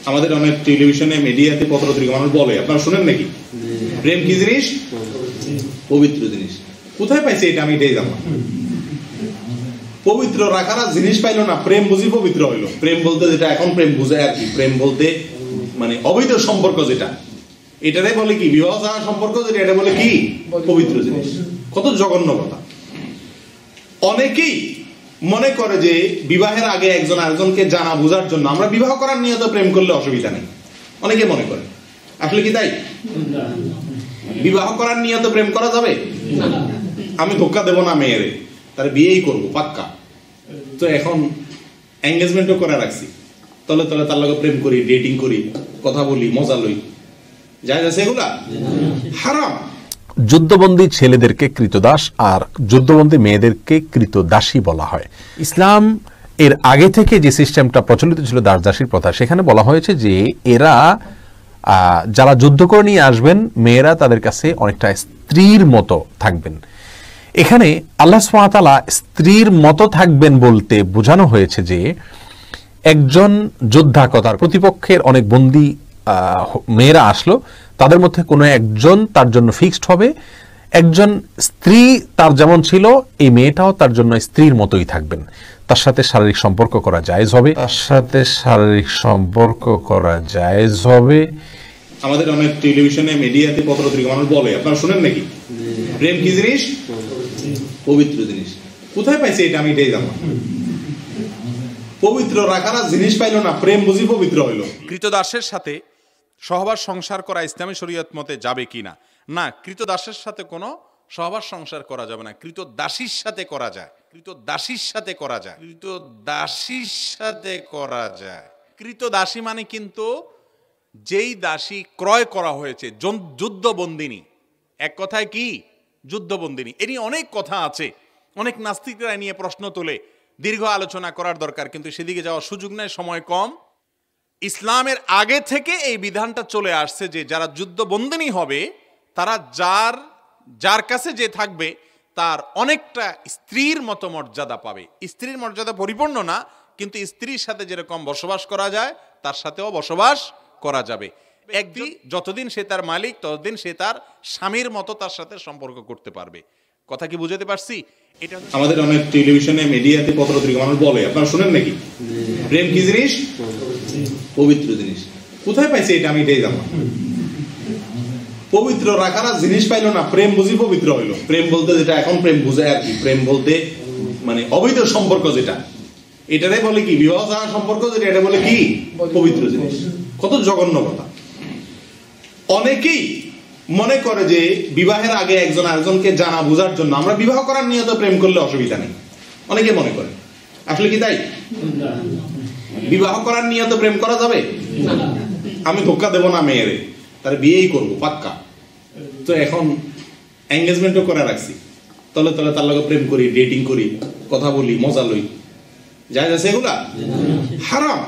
আমাদের অনেক টেলিভিশনে মিডিয়াতে পত্রপত্রিকা মানুষ বলে, আপনারা শুনেন নাকি? প্রেম কি জিনিস? পবিত্র জিনিস। কোথায় পাইছে এটা আমি এটাই জানলাম। পবিত্র রাখার জিনিস পাইলো না, প্রেম বুঝি পবিত্র হইলো। প্রেম বলতে যেটা এখন প্রেম বুঝে আর কি, প্রেম বলতে মানে অবৈধ সম্পর্ক যেটা, এটারে বলে কি বিবাহ ছাড়া সম্পর্ক, যেটা এটা বলে কি পবিত্র জিনিস। কত জঘন্য কথা। অনেকেই মনে করে যে বিবাহের আগে একজন আরেকজনকে জানা বোঝার জন্য আমরা বিবাহ করার নিয়ত প্রেম করলে অসুবিধা নেই, অনেকে মনে করে। আসলে কি তাই? বিবাহ করার নিয়ত প্রেম করা যাবে? আমি ধোক্কা দেব না মেয়েরে, তার বিয়েই করবো পাক্কা। তো এখন এঙ্গেজমেন্টও করে রাখছি, তলে তলে তার লগে প্রেম করি, ডেটিং করি, কথা বলি, মজা লই, যায় যাচ্ছে এগুলা হারাম। যুদ্ধবন্দী ছেলেদেরকে কৃতদাস আর যুদ্ধবন্দী মেয়েদেরকে কৃতদাসী বলা হয়। ইসলাম এর আগে থেকে যে সিস্টেমটা প্রচলিত ছিল দাস দাসীর প্রথা, সেখানে বলা হয়েছে যে এরা যারা যুদ্ধ করে নিয়ে আসবেন, মেয়েরা তাদের কাছে অনেকটা স্ত্রীর মতো থাকবেন। এখানে আল্লাহ সুবহানাহু ওয়া তাআলা স্ত্রীর মতো থাকবেন বলতে বোঝানো হয়েছে যে একজন যোদ্ধা, কথার প্রতিপক্ষের অনেক বন্দী মেয়েরা আসলো, তাদের মধ্যে কোনো একজন তার জন্য ফিক্সড হবে। একজন স্ত্রী তার যেমন ছিল, এই মেয়েটাও তার জন্য স্ত্রীর মতোই থাকবেন। তার সাথে শারীরিক সম্পর্ক করা জায়েজ হবে, আমাদের অনেক টেলিভিশনে মিডিয়াতে পত্রপত্রিকা মানুষ বলে, আপনারা শুনেন নাকি? প্রেম কি জিনিস? পবিত্র জিনিস। কোথায় পাইছে এটা আমি এটাই জানলাম। পবিত্র রাখার জিনিস পাইলো না, প্রেম বুঝি পবিত্র হইলো। কৃতদাসের সাথে সহবাস সংসার করা ইসলামী শরীয়ত মতে যাবে কিনা? না, কৃতদাসের সাথে কোনো সহবাস সংসার করা যাবে না, কৃতদাসীর সাথে করা যায়। কৃতদাসীর সাথে করা যায়, কৃতদাসীর সাথে করা যায়। কৃতদাসী মানে কিন্তু যেই দাসী ক্রয় করা হয়েছে, যুদ্ধবন্দিনী। এক কথায় কি যুদ্ধবন্দিনী। এ নিয়ে অনেক কথা আছে, অনেক নাস্তিকরা নিয়ে প্রশ্ন তোলে, দীর্ঘ আলোচনা করার দরকার, কিন্তু সেদিকে যাওয়ার সুযোগ নেই, সময় কম। ইসলামের আগে থেকে এই বিধানটা চলে আসছে যে যারা যুদ্ধবন্দিনী হবে, তারা যার কাছে যে থাকবে তার অনেকটা স্ত্রীর মতো মর্যাদা পাবে। স্ত্রীর মর্যাদা পরিপূর্ণ না, কিন্তু স্ত্রীর সাথে যেরকম বসবাস করা যায় তার সাথেও বসবাস করা যাবে। একদিন যতদিন সে তার মালিক, ততদিন সে তার স্বামীর মতো তার সাথে সম্পর্ক করতে পারবে। কথা কি বুঝাতে পারছি? এটা আমাদের অনেক টেলিভিশনে মিডিয়াতে পত্রপত্রিকা মানুষ বলে, আপনারা শুনেন নাকি? প্রেম কি জিনিস? পবিত্র জিনিস। কোথায় পাইছে এটা আমি এটাই জানলাম। পবিত্র রাখার জিনিস পাইলো না, প্রেম বুঝি পবিত্র হইলো। প্রেম বলতে যেটা এখন প্রেম বুঝে আর কি, প্রেম বলতে মানে অবৈধ সম্পর্ক যেটা, এটারে বলে কি বিবাহ ছাড়া সম্পর্ক, যেটা এটা বলে কি পবিত্র জিনিস। কত জঘন্য কথা। অনেকেই মনে করে যে বিবাহের আগে একজন আরেকজনকে জানা বোঝার জন্য আমরা বিবাহ করার নিয়ত প্রেম করলে অসুবিধা নেই, অনেকে মনে করে। আসলে কি তাই? বিবাহ করার নিয়ত প্রেম করা যাবে? আমি ধোক্কা দেব না মেয়েরে, তার বিয়েই করবো পাক্কা। তো এখন এঙ্গেজমেন্টও করে রাখছি, তলে তলে তার লগে প্রেম করি, ডেটিং করি, কথা বলি, মজা লই, যায় যাচ্ছে এগুলা হারাম।